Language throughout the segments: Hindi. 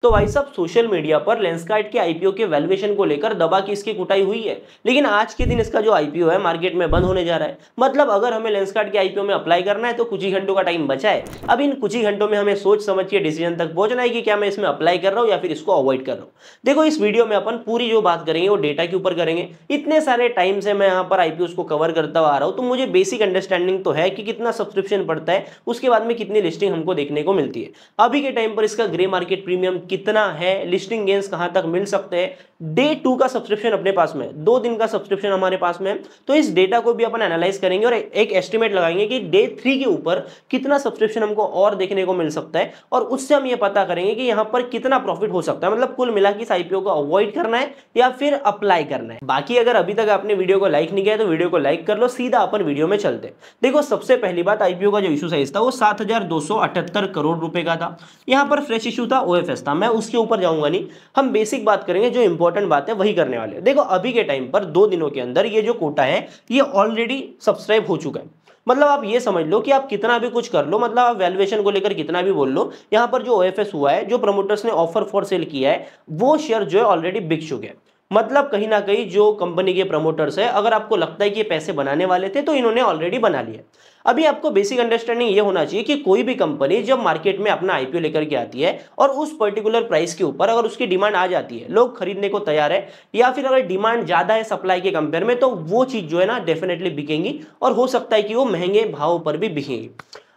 तो भाई साहब सोशल मीडिया पर लेंसकार्ट के आईपीओ के वैल्यूएशन को लेकर दबा की इसकी कुटाई हुई है, लेकिन आज के दिन इसका जो आईपीओ है मार्केट में बंद होने जा रहा है। मतलब अगर हमें लेंसकार्ट के आईपीओ में अप्लाई करना है तो कुछ ही घंटों का टाइम बचा है। अब इन कुछ ही घंटों में हमें सोच समझ के डिसीजन तक पहुंचना है कि क्या मैं इसमें अप्लाई कर रहा हूं या फिर इसको अवॉइड कर रहा हूं। देखो इस वीडियो में अपन पूरी जो बात करेंगे वो डेटा के ऊपर करेंगे। इतने सारे टाइम से मैं यहाँ पर आईपीओ को कवर करता आ रहा हूँ, तो मुझे बेसिक अंडरस्टैंडिंग तो है कि कितना सब्सक्रिप्शन पड़ता है, उसके बाद में कितनी लिस्टिंग हमको देखने को मिलती है, अभी के टाइम पर इसका ग्रे मार्केट प्रीमियम कितना है, लिस्टिंग गेन्स कहां तक मिल सकते हैं। डे 2 का सब्सक्रिप्शन अपने पास में, 2 दिन का सब्सक्रिप्शन हमारे पास में है, तो इस डेटा को भी अपन एनालाइज करेंगे और एक एस्टिमेट लगाएंगे कि डे 3 के ऊपर कितना सब्सक्रिप्शन हमको और देखने को मिल सकता है, और उससे हम ये पता करेंगे कि यहां पर कितना प्रॉफिट हो सकता है। मतलब कुल मिला के इस आईपीओ को अवॉइड करना है या फिर अप्लाई करना है। बाकी अगर अभी तक आपने वीडियो को लाइक नहीं किया तो वीडियो को लाइक कर लो, सीधा अपन वीडियो में चलते। देखो सबसे पहली बात, आईपीओ का जो इशू साइज था वो 7,278 करोड़ रुपए का था। यहां पर फ्रेश इशू था, ओएफएस था, मैं उसके ऊपर जाऊंगा नहीं, हम बेसिक बात करेंगे, जो इंपॉर्टेंट बात है वही करने वाले हैं। देखो अभी के टाइम पर 2 दिनों के अंदर ये जो कोटा है ये ऑलरेडी सब्सक्राइब हो चुका है। मतलब आप ये समझ लो कि आप कितना भी कुछ कर लो, मतलब आप वैल्यूएशन को लेकर कितना भी बोल लो, यहां पर जो ओएफएस हुआ है, जो प्रमोटर्स ने ऑफर फॉर सेल किया है, वो शेयर जो है ऑलरेडी बिक चुके हैं। मतलब कहीं ना कहीं जो कंपनी के प्रमोटर्स है, अगर आपको लगता है कि ये पैसे बनाने वाले थे तो इन्होंने ऑलरेडी बना लिया। अभी आपको बेसिक अंडरस्टैंडिंग ये होना चाहिए कि कोई भी कंपनी जब मार्केट में अपना आईपीओ लेकर के आती है और उस पर्टिकुलर प्राइस के ऊपर अगर उसकी डिमांड आ जाती है, लोग खरीदने को तैयार है, या फिर अगर डिमांड ज्यादा है सप्लाई के कंपेयर में, तो वो चीज जो है ना डेफिनेटली बिकेंगी, और हो सकता है कि वो महंगे भाव पर भी बिकेंगी।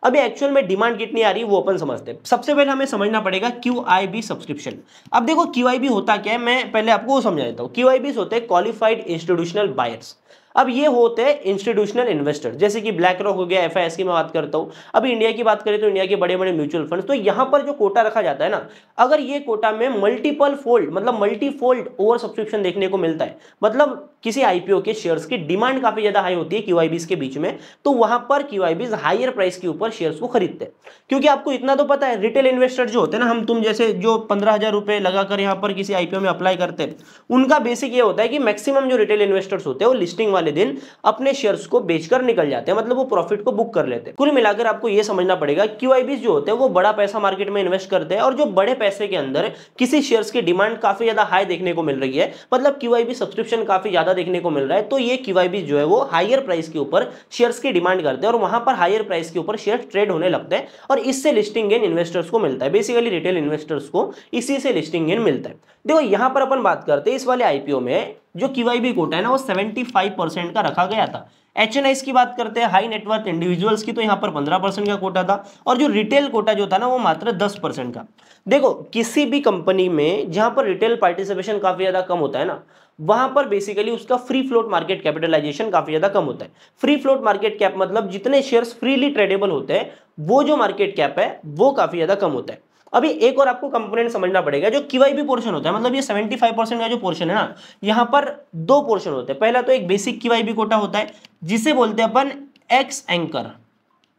अभी एक्चुअल में डिमांड कितनी आ रही है वो अपन समझते हैं। सबसे पहले हमें समझना पड़ेगा क्यूआईबी सब्सक्रिप्शन। अब देखो क्यूआईबी होता क्या है, मैं पहले आपको वो समझा देता हूँ। क्यूआईबी होते हैं क्वालिफाइड इंस्टीट्यूशनल बायर्स। अब ये होते हैं इंस्टीट्यूशनल इन्वेस्टर, जैसे कि ब्लैक रॉक हो गया, एफआईएस की मैं बात करता हूं। अभी इंडिया की बात करें तो इंडिया के बड़े बड़े म्यूचुअल फंड, तो यहां पर जो कोटा रखा जाता है ना, अगर ये कोटा में मल्टीपल फोल्ड, मतलब मल्टीफोल्ड ओवर सब्सक्रिप्शन देखने को मिलता है, मतलब किसी आईपीओ के शेयर्स की डिमांड काफी ज्यादा हाई होती है क्यूआईबीज के बीच में, तो वहां पर क्यूआईबीज हायर प्राइस के ऊपर शेयर्स को खरीदते हैं। क्योंकि आपको इतना तो पता है, रिटेल इन्वेस्टर जो होते हैं ना, हम तुम जैसे जो 15,000 रुपए लगाकर यहाँ पर किसी आईपीओ में अप्लाई करते हैं, उनका बेसिक ये होता है कि मैक्सिमम जो रिटेल इन्वेस्टर्स होते हैं वो लिस्टिंग वाले दिन अपने शेयर्स को बेचकर निकल जाते हैं, मतलब वो प्रॉफिट को बुक कर लेते हैं। कुल मिलाकर आपको ये समझना पड़ेगा, क्यूआईबीज जो होते हैं वो बड़ा पैसा मार्केट में इन्वेस्ट करते हैं, और जो बड़े पैसे के अंदर किसी शेयर्स की डिमांड काफी ज्यादा हाई देखने को मिल रही है, मतलब क्यूआईबी सब्सक्रिप्शन काफी ज्यादा देखने को मिल रहा है, तो ये क्यूआईबी जो है वो हायर प्राइस के ऊपर शेयर्स की डिमांड करते हैं, और वहां पर हायर प्राइस के ऊपर शेयर ट्रेड होने लगते हैं, और इससे लिस्टिंग गेन इन्वेस्टर्स को मिलता है। बेसिकली रिटेल इन्वेस्टर्स को इसी से लिस्टिंग गेन मिलता है। देखो यहां पर अपन बात करते हैं, इस वाले आईपीओ में जो क्यूआईबी कोटा है ना वो 75% का रखा गया था। एचएनआईस की बात करते हैं, हाई नेटवर्थ इंडिविजुअल्स की, तो यहां पर 15% का कोटा था, और जो रिटेल कोटा जो था ना वो मात्र 10% का। देखो किसी भी कंपनी में जहां पर रिटेल पार्टिसिपेशन काफी ज्यादा कम होता है ना, वहां पर बेसिकली उसका फ्री फ्लोट मार्केट कैपिटलाइजेशन काफी ज्यादा कम होता है। फ्री फ्लोट मार्केट कैप मतलब जितने शेयर्स फ्रीली ट्रेडेबल होते हैं, वो जो मार्केट कैप है वो काफी ज्यादा कम होता है। अभी एक और आपको कंपोनेंट समझना पड़ेगा, जो क्यूआईबी पोर्शन होता है, मतलब ये 75% का जो पोर्शन है ना, यहां पर 2 पोर्शन होते हैं। पहला तो एक बेसिक क्यूआईबी कोटा होता है जिसे बोलते हैं अपन एक्स एंकर,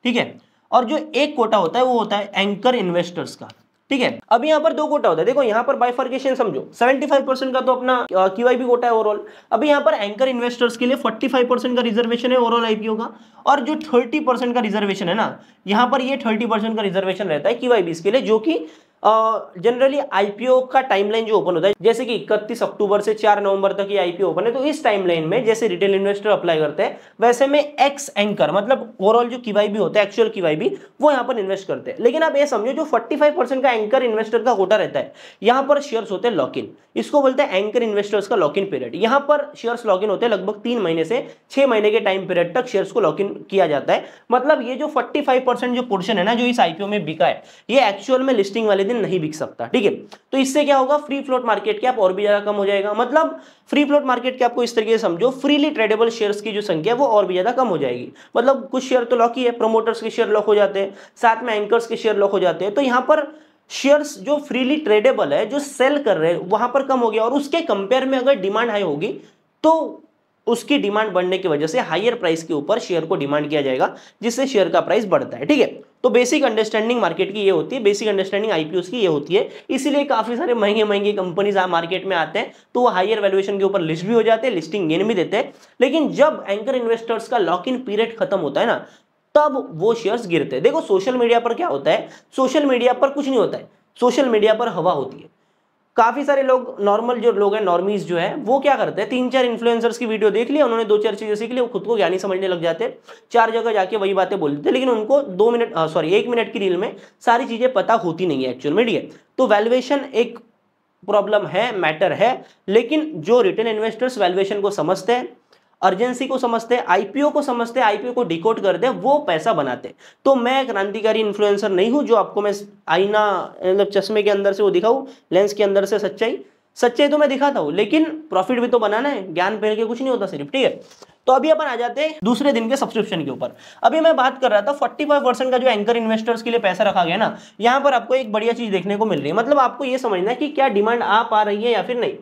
ठीक है, और जो एक कोटा होता है वो होता है एंकर इन्वेस्टर्स का, ठीक है। अब यहाँ पर 2 कोटा होता है। देखो यहाँ पर बाइफर्केशन समझो, 75% का तो अपना क्यूआईबी कोटा है ओवरऑल। अभी यहाँ पर एंकर इन्वेस्टर्स के लिए 45% का रिजर्वेशन है ओवरऑल आईपीओ का, और जो 30% का रिजर्वेशन है ना, यहाँ पर ये 30% का रिजर्वेशन रहता है क्यूआईबीज के लिए, जो कि जनरली आईपीओ का टाइमलाइन जो ओपन होता है, जैसे कि 31 अक्टूबर से 4 नवंबर तक ये आईपीओ ओपन है, तो इस टाइमलाइन में जैसे रिटेल इन्वेस्टर अप्लाई करते हैं, वैसे में एक्स एंकर मतलब ओवरऑल जो क्यूआईबी होता है, एक्चुअल क्यूआईबी, वो यहाँ पर इन्वेस्ट करते हैं। लेकिन आप ये समझो, जो 45% का एंकर इन्वेस्टर का कोटा रहता है, यहाँ पर शेयर्स होते हैं लॉक इन, इसको बोलते हैं एंकर इन्वेस्टर्स का लॉक इन पीरियड। यहाँ पर शेयर्स लॉक इन होते हैं लगभग 3 महीने से 6 महीने के टाइम पीरियड तक शेयर्स को लॉक इन किया जाता है। मतलब ये जो 45% जो पोर्शन है ना, जो इस आईपीओ में बिका है, ये एक्चुअल में लिस्टिंग वाले दिन नहीं बिक सकता, ठीक है। तो इससे क्या होगा, फ्री फ्लोट मार्केट कैप और भी ज्यादा कम हो जाएगा। मतलब फ्री फ्लोट मार्केट कैप को इस तरीके से समझो, फ्रीली ट्रेडेबल शेयर्स की जो संख्या है वो और भी ज्यादा कम हो जाएगी। मतलब कुछ शेयर तो लॉक ही है, प्रमोटर्स के शेयर लॉक हो जाते हैं, साथ में एंकर्स के शेयर लॉक हो जाते हैं, तो यहाँ पर शेयर्स जो फ्रीली ट्रेडेबल है, जो सेल कर रहे हैं, वहां पर कम हो गया, और उसके कंपेयर में अगर डिमांड हाई होगी तो उसकी डिमांड बढ़ने की वजह से हायर प्राइस के ऊपर शेयर को डिमांड किया जाएगा, जिससे शेयर का प्राइस बढ़ता है, ठीक है। तो बेसिक अंडरस्टैंडिंग मार्केट की ये होती है, बेसिक अंडरस्टैंडिंग आईपीओस की ये होती है। इसीलिए काफी सारे महंगे महंगे कंपनीज मार्केट में आते हैं, तो वो हायर वैल्यूएशन के ऊपर लिस्ट भी हो जाते हैं, लिस्टिंग गेन भी देते हैं। लेकिन जब एंकर इन्वेस्टर्स का लॉक इन पीरियड खत्म होता है ना, तब वो शेयर्स गिरते हैं। देखो सोशल मीडिया पर क्या होता है, सोशल मीडिया पर कुछ नहीं होता है, सोशल मीडिया पर हवा होती है। काफी सारे लोग नॉर्मल जो लोग हैं, नॉर्मीज जो है, वो क्या करते हैं, 3-4 इन्फ्लुएंसर्स की वीडियो देख लिया उन्होंने, 2-4 चीजें सीख ली, वो खुद को ज्ञानी समझने लग जाते, 4 जगह जाके वही बातें बोल देते, लेकिन उनको 1 मिनट की रील में सारी चीजें पता होती नहीं है एक्चुअल में, ठीक है। तो वैल्यूएशन एक प्रॉब्लम है, मैटर है, लेकिन जो रिटेल इन्वेस्टर्स वैल्यूएशन को समझते हैं, अर्जेंसी को समझते हैं, आईपीओ को समझते हैं, आईपीओ को डिकोड करते हैं, वो पैसा बनाते हैं। तो मैं क्रांतिकारी इन्फ्लुएंसर नहीं हूं जो आपको मैं आईना मतलब चश्मे के अंदर से वो दिखाऊं, लेंस के अंदर से सच्चाई तो मैं दिखाता हूं, लेकिन प्रॉफिट भी तो बनाना है, ज्ञान पहन के कुछ नहीं होता सिर्फ, ठीक है। तो अभी अपन आ जाते हैं दूसरे दिन के सब्सक्रिप्शन के ऊपर। अभी मैं बात कर रहा था 45% का जो एंकर इन्वेस्टर्स के लिए पैसा रखा गया ना, यहां पर आपको एक बढ़िया चीज देखने को मिल रही है। मतलब आपको यह समझना है कि क्या डिमांड आ पा रही है या फिर नहीं।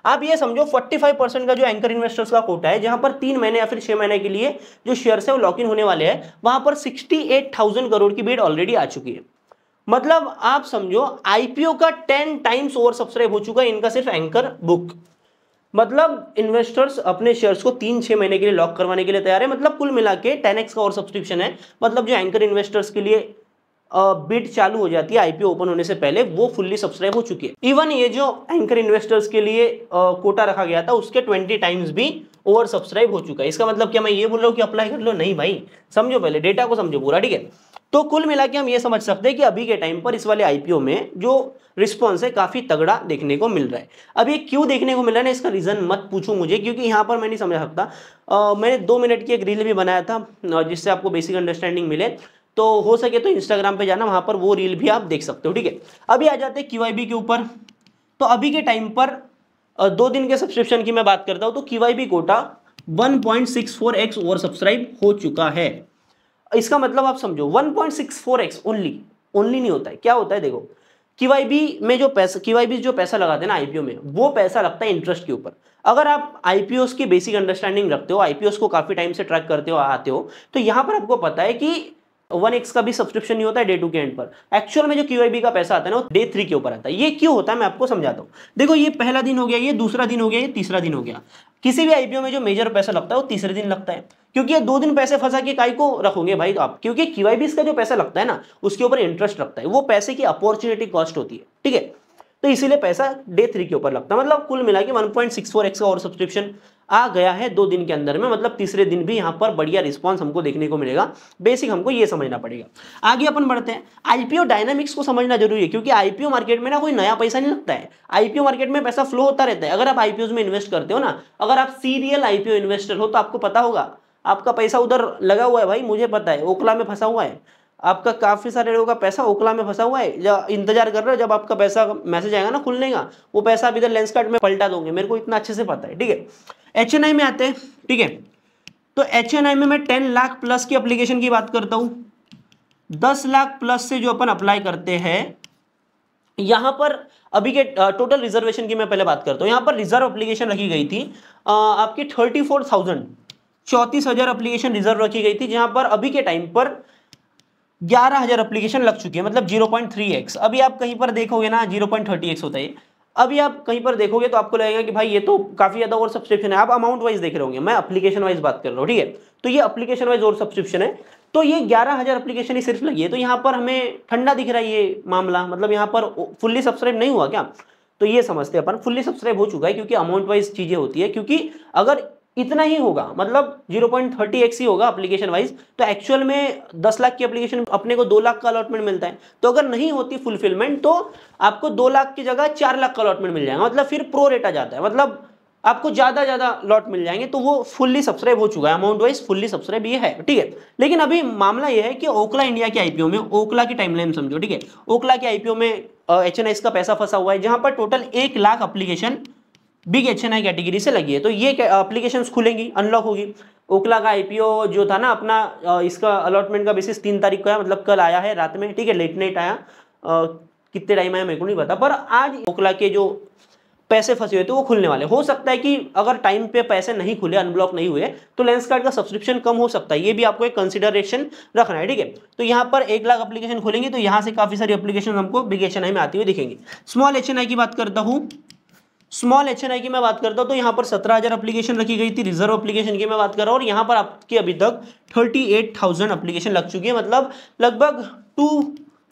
आप ये समझो 45% का जो एंकर इन्वेस्टर्स का कोटा है, जहां पर 3 महीने या फिर 6 महीने के लिए जो शेयर्स है वो लॉक इन होने वाले हैं, वहां पर 68,000 करोड़ की बीड ऑलरेडी आ चुकी है। मतलब आप समझो आईपीओ का 10 टाइम्स ओवर सब्सक्राइब हो चुका है इनका सिर्फ एंकर बुक। मतलब इन्वेस्टर्स अपने शेयर्स को 3-6 महीने के लिए लॉक करवाने के लिए तैयार है। मतलब कुल मिला के 10x का और सब्सक्रिप्शन है। मतलब जो एंकर इन्वेस्टर्स के लिए बिड चालू हो जाती है आईपीओ ओपन होने से पहले, वो फुल्ली सब्सक्राइब हो चुकी है। इवन ये जो एंकर इन्वेस्टर्स के लिए कोटा रखा गया था, उसके 20 टाइम्स भी ओवर सब्सक्राइब हो चुका है। इसका मतलब क्या मैं ये बोल रहा हूँ कि अप्लाई कर लो? नहीं भाई, समझो पहले डेटा को समझो पूरा, ठीक है। तो कुल मिला के हम ये समझ सकते हैं कि अभी के टाइम पर इस वाले आईपीओ में जो रिस्पॉन्स है काफी तगड़ा देखने को मिल रहा है। अब ये क्यों देखने को मिल रहा है ना, इसका रीजन मत पूछो मुझे, क्योंकि यहाँ पर मैं नहीं समझ सकता। मैंने 2 मिनट की एक रील भी बनाया था जिससे आपको बेसिक अंडरस्टैंडिंग मिले, तो हो सके तो इंस्टाग्राम पे जाना, वहां पर वो रील भी आप देख सकते हो, ठीक है। अभी आ जाते हैं क्यूआईबी के ऊपर। तो अभी के टाइम पर 2 दिन के सब्सक्रिप्शन की मैं बात करता हूं तो QIB Kota 1.64x over subscribe हो चुका है। इसका मतलब आप समझो 1.64x ओनली नहीं होता है, क्या होता है देखो, क्यूआईबी जो पैसा लगाते हैं ना आईपीओ में, वो पैसा लगता है इंटरेस्ट के ऊपर। अगर आप आईपीओस की बेसिक अंडरस्टैंडिंग रखते हो, आईपीओस को काफी टाइम से ट्रैक करते हो आते हो, तो यहां पर आपको पता है कि 1x का भी सब्सक्रिप्शन नहीं होता है डे 2 के एंड पर। एक्चुअल में जो क्यूआईबी का पैसा आता है ना, वो डे 3 के ऊपर आता है। ये क्यों होता है मैं आपको समझाता हूँ। देखो, ये पहला दिन हो गया, ये दूसरा दिन हो गया, ये तीसरा दिन हो गया। किसी भी आईपीओ में जो मेजर पैसा लगता है वो तीसरे दिन लगता है, क्योंकि ये 2 दिन पैसे फंसा के काई को रखोगे भाई तो आप, क्योंकि क्यूआईबी का जो पैसा लगता है ना, उसके ऊपर इंटरेस्ट लगता है, वो पैसे की अपॉर्चुनिटी कॉस्ट होती है, ठीक है। तो इसीलिए पैसा डे 3 के ऊपर लगता है। मतलब कुल मिला के 1.64x का और सब्सक्रिप्शन आ गया है 2 दिन के अंदर में। मतलब तीसरे दिन भी यहाँ पर बढ़िया रिस्पांस हमको देखने को मिलेगा। बेसिक हमको ये समझना पड़ेगा। आगे अपन बढ़ते हैं। आईपीओ डायनामिक्स को समझना जरूरी है, क्योंकि आईपीओ मार्केट में ना कोई नया पैसा नहीं लगता है। आईपीओ मार्केट में पैसा फ्लो होता रहता है। अगर आप आईपीओ में इन्वेस्ट करते हो ना, अगर आप सीरियल आईपीओ इन्वेस्टर हो, तो आपको पता होगा आपका पैसा उधर लगा हुआ है भाई, मुझे पता है, ओखला में फंसा हुआ है। आपका काफी सारे लोगों का पैसा ओखला में फंसा हुआ है, जब इंतजार कर रहे हो जब आपका पैसा मैसेज आएगा ना खुलने का, वो पैसा आप इधर लेंसकार्ट में पलटा दोगे। मेरे को इतना अच्छे से पता है, ठीक है। एचएनआई में आते हैं, ठीक है। तो एचएनआई में मैं 10 लाख प्लस की एप्लीकेशन की बात करता हूं। 10 लाख प्लस से जो अपन अप्लाई करते हैं, यहां पर अभी के टोटल रिजर्वेशन की मैं पहले बात करता हूं। यहां पर रिजर्व एप्लीकेशन रखी गई थी आपकी 34,000, 34,000 एप्लीकेशन रिजर्व रखी गई थी, जहां पर अभी के टाइम पर 11,000 एप्लीकेशन लग चुकी है, मतलब 0.3x। अभी आप कहीं पर देखोगे ना 0.30x होता है। अभी आप कहीं पर देखोगे तो आपको लगेगा कि भाई ये तो काफी ज्यादा और सब्सक्रिप्शन है। आप अमाउंट वाइज देख रहे होंगे, मैं एप्लीकेशन वाइज बात कर रहा हूँ, ठीक है। तो ये एप्लीकेशन वाइज और सब्सक्रिप्शन है। तो ये 11,000 एप्लीकेशन ही सिर्फ लगी है। तो यहाँ पर हमें ठंडा दिख रहा है ये मामला, मतलब यहाँ पर फुल्ली सब्सक्राइब नहीं हुआ क्या? तो ये समझते हैं अपन फुल्ली सब्सक्राइब हो चुका है, क्योंकि अमाउंट वाइज चीजें होती है। क्योंकि अगर इतना ही होगा, मतलब 0.30x ही होगा एप्लीकेशन वाइज, तो एक्चुअल में 10 लाख की एप्लीकेशन अपने को 2 लाख का अलॉटमेंट मिलता है। तो अगर नहीं होती फुलफिलमेंट, तो आपको 2 लाख की जगह 4 लाख का अलॉटमेंट मिल जाएगा। मतलब फिर प्रो रेट आ जाता है, मतलब आपको ज्यादा लॉट मिल जाएंगे। तो वो फुल्ली सब्सक्राइब हो चुका है, अमाउंट वाइज फुल्ली सब्सक्राइब ये है, ठीक है। लेकिन अभी मामला ये है कि ओखला इंडिया के आईपीओ में, ओखला की टाइमलाइन समझो, ठीक है। ओखला के आईपीओ में एचएनआई का पैसा फंसा हुआ है, जहां पर total 1 lakh application big HNI category से लगी है। तो ये एप्लीकेशंस खुलेंगी, अनलॉक होगी। ओखला का आईपीओ जो था ना अपना, इसका अलॉटमेंट का बेसिस 3 तारीख को है, मतलब कल आया है रात में, ठीक है। लेट नाइट आया, कितने टाइम आया मेरे को नहीं पता, पर आज ओखला के जो पैसे फंसे हुए थे वो खुलने वाले। हो सकता है कि अगर टाइम पे पैसे नहीं खुले, अनब्लॉक नहीं हुए, तो लेंसकार्ट का सब्सक्रिप्शन कम हो सकता है। ये भी आपको एक कंसिडरेशन रखना है, ठीक है। तो यहाँ पर 1 लाख एप्लीकेशन खुलेंगे, तो यहाँ से काफी सारी एप्लीकेशन हमको बिग एचएनआई में आती हुई दिखेंगी। स्मॉल एचएनआई की बात करता हूँ, स्मॉल एचएनआई की मैं बात करता हूं, तो यहां पर 17,000 एप्लीकेशन रखी गई थी। रिजर्व एप्लीकेशन की मैं बात कर रहा हूं, और यहां पर आपकी अभी तक 38,000 एप्लीकेशन लग चुकी है। मतलब लगभग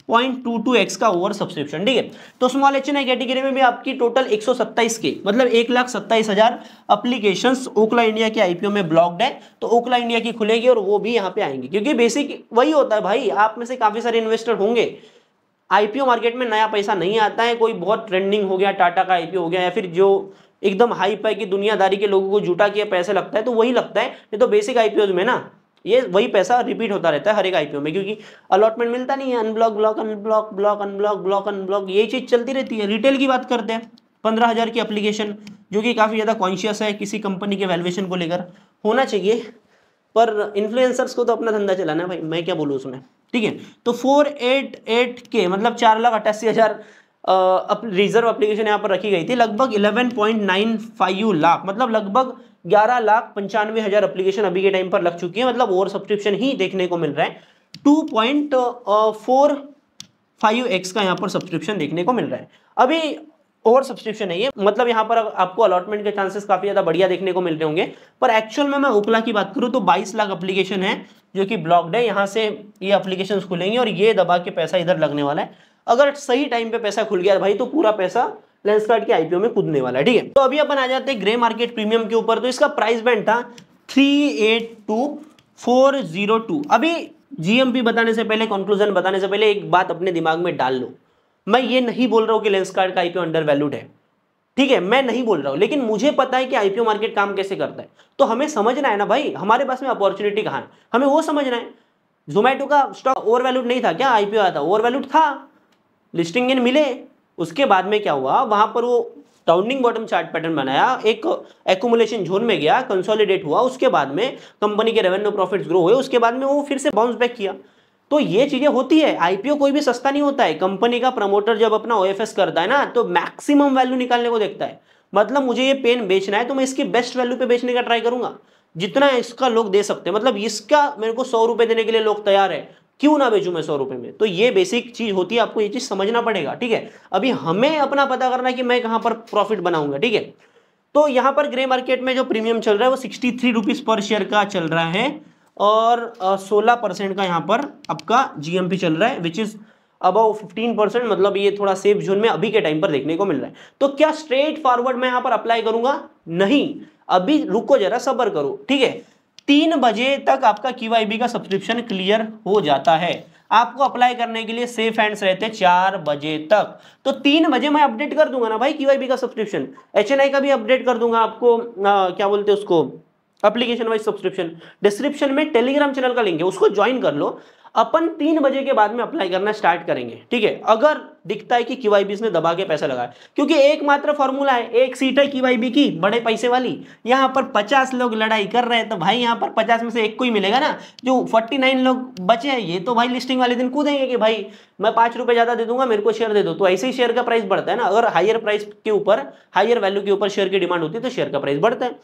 0.22x का ओवर सब्सक्रिप्शन, ठीक है। तो स्मॉल HNI कैटेगरी में भी आपकी टोटल 127 के मतलब 1,27,000 एप्लीकेशंस ओकला इंडिया के आईपीओ में ब्लॉक्ड है। तो ओकला इंडिया की खुलेगी और वो भी यहाँ पे आएंगी, क्योंकि बेसिक वही होता है भाई, आप में से काफी सारे इन्वेस्टर होंगे, आईपीओ मार्केट में नया पैसा नहीं आता है, कोई बहुत ट्रेंडिंग हो गया, टाटा का आईपीओ हो गया, या फिर जो एकदम हाइप है कि दुनियादारी के लोगों को जुटा किया पैसे लगता है, तो वही लगता है। नहीं तो बेसिक आईपीओ में ना ये वही पैसा रिपीट होता रहता है हर एक आईपीओ में, क्योंकि अलॉटमेंट मिलता नहीं है, unblock block unblock block unblock block unblock, यही चीज चलती रहती है। रिटेल की बात करते हैं, 15,000 की एप्लीकेशन, जो कि काफी ज्यादा कॉन्शियस है किसी कंपनी के वैल्यूएशन को लेकर, होना चाहिए, पर इन्फ्लुएंसर्स को तो अपना धंधा चलाना है भाई, मैं क्या बोलूँ उसमें, ठीक है। तो 488 के मतलब 4,88,000 रिजर्व एप्लीकेशन यहाँ पर रखी गई थी। लगभग 11.95 लाख मतलब लगभग 11,95,000 एप्लीकेशन अभी के टाइम पर लग चुकी है, मतलब ओवर सब्सक्रिप्शन ही देखने को मिल रहा है। 2.45x का यहाँ पर सब्सक्रिप्शन देखने को मिल रहा है। अभी ओवर सब्सक्रिप्शन है ये, मतलब यहाँ पर आपको अलॉटमेंट के चांसेस काफी ज्यादा बढ़िया देखने को मिल रहे होंगे, पर एक्चुअल में मैं ओकला की बात करूँ तो 22 लाख एप्लीकेशन है जो कि ब्लॉक्ड है। यहाँ से ये एप्लीकेशंस खुलेंगे और ये दबा के पैसा इधर लगने वाला है। अगर सही टाइम पे पैसा खुल गया भाई तो पूरा पैसा लेंसकार्ट के आईपीओ में कूदने वाला है, ठीक है। तो अभी अपन आ जाते हैं ग्रे मार्केट प्रीमियम के ऊपर। तो इसका प्राइस बैंड था 382,402। अभी जीएमपी बताने से पहले, कंक्लूजन बताने से पहले एक बात अपने दिमाग में डाल लो, मैं ये नहीं बोल रहा हूं कि लेंसकार्ट का आईपीओ अंडर वैल्यूड है, ठीक है, मैं नहीं बोल रहा हूं, लेकिन मुझे पता है कि आईपीओ मार्केट काम कैसे करता है। तो हमें समझना है ना भाई, हमारे पास में अपॉर्चुनिटी कहां है, हमें वो समझना है। जोमेटो का स्टॉक ओवर वैल्यूड नहीं था क्या, आईपीओ आया था, ओवर वैल्यूड था, लिस्टिंग इन मिले, उसके बाद में क्या हुआ, वहां पर वो राउंडिंग बॉटम चार्ट पैटर्न बनाया, एक एक्यूमुलेशन जोन में गया, कंसोलिडेट हुआ, उसके बाद में कंपनी के रेवेन्यू प्रॉफिट्स ग्रो हुए, उसके बाद में वो फिर से बाउंस बैक किया। तो ये चीजें होती है, आईपीओ कोई भी सस्ता नहीं होता है। कंपनी का प्रमोटर जब अपना ओएफएस करता है ना तो मैक्सिमम वैल्यू निकालने को देखता है। मतलब मुझे ये पेन बेचना है तो मैं इसकी बेस्ट वैल्यू पे बेचने का ट्राई करूंगा, जितना इसका लोग दे सकते हैं, मतलब इसका मेरे को 100 रुपए देने के लिए लोग तैयार है, क्यों ना बेचूं मैं 100 रुपए में। तो ये बेसिक चीज होती है, आपको ये चीज समझना पड़ेगा, ठीक है। अभी हमें अपना पता करना है कि मैं कहां पर प्रॉफिट बनाऊंगा, ठीक है। तो यहां पर ग्रे मार्केट में जो प्रीमियम चल रहा है वो 63 रुपीज पर शेयर का चल रहा है, और 16% का यहाँ पर आपका जीएमपी चल रहा है, विच इज अबाउ 15%, मतलब ये थोड़ा सेफ जोन में अभी के टाइम पर देखने को मिल रहा है। तो क्या स्ट्रेट फॉरवर्ड मैं यहाँ पर अप्लाई करूंगा, नहीं, अभी रुको जरा, सब्र करो, ठीक है। 3 बजे तक आपका QIB का सब्सक्रिप्शन क्लियर हो जाता है, आपको अप्लाई करने के लिए सेफ हैंड्स रहते हैं 4 बजे तक। तो 3 बजे मैं अपडेट कर दूंगा ना भाई QIB का सब्सक्रिप्शन, HNI का भी अपडेट कर दूंगा आपको, क्या बोलते हैं उसको, एप्लीकेशन वाइज सब्सक्रिप्शन। डिस्क्रिप्शन में टेलीग्राम चैनल का लिंक है, उसको ज्वाइन कर लो। अपन 3 बजे के बाद में अप्लाई करना स्टार्ट करेंगे, ठीक है। अगर दिखता है कि QIB ने दबा के पैसा लगाया, क्योंकि एकमात्र फॉर्मूला है, एक सीट है QIB की बड़े पैसे वाली, यहाँ पर 50 लोग लड़ाई कर रहे हैं, तो भाई यहाँ पर 50 में से एक को ही मिलेगा ना। जो 49 लोग बचे हैं ये तो भाई लिस्टिंग वाले दिन कूदेंगे कि भाई मैं 5 रुपए ज्यादा दे दूंगा, मेरे को शेयर दे दो। तो ऐसे ही शेयर का प्राइस बढ़ता है ना, अगर हायर प्राइस के ऊपर, हायर वैल्यू के ऊपर शेयर की डिमांड होती है तो शेयर का प्राइस बढ़ता है।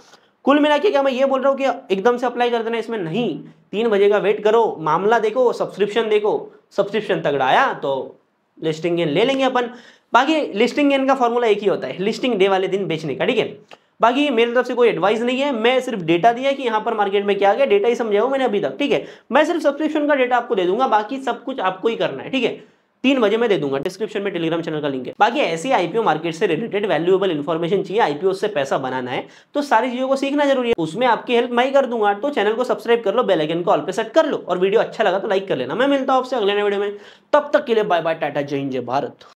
कुल मिला के क्या मैं ये बोल रहा हूँ कि एकदम से अप्लाई कर देना, इसमें नहीं, 3 बजे का वेट करो, मामला देखो, सब्सक्रिप्शन देखो, सब्सक्रिप्शन तगड़ा आया तो लिस्टिंग गेन ले लेंगे अपन। बाकी लिस्टिंग गेन का फॉर्मूला एक ही होता है, लिस्टिंग डे वाले दिन बेचने का, ठीक है। बाकी मेरी तरफ से कोई एडवाइस नहीं है, मैं सिर्फ डेटा दिया कि यहाँ पर मार्केट में क्या गया, डेटा ही समझाया मैंने अभी तक, ठीक है। मैं सिर्फ सब्सक्रिप्शन का डेटा आपको दे दूंगा, बाकी सब कुछ आपको ही करना है, ठीक है। 3 बजे मैं दे दूंगा, डिस्क्रिप्शन में टेलीग्राम चैनल का लिंक है। बाकी ऐसी आईपीओ मार्केट से रिलेटेड वैल्यूएबल इन्फॉर्मेशन चाहिए, आईपीओ से पैसा बनाना है तो सारी चीजों को सीखना जरूरी है, उसमें आपकी हेल्प मैं ही कर दूंगा। तो चैनल को सब्सक्राइब कर लो, बेल आइकन को ऑल पे सेट कर लो, और वीडियो अच्छा लगा तो लाइक कर लेना। मैं मिलता हूं आपसे अगले नए वीडियो में, तब तक के लिए बाय बाय, टाटा, जय हिंद, जय भारत।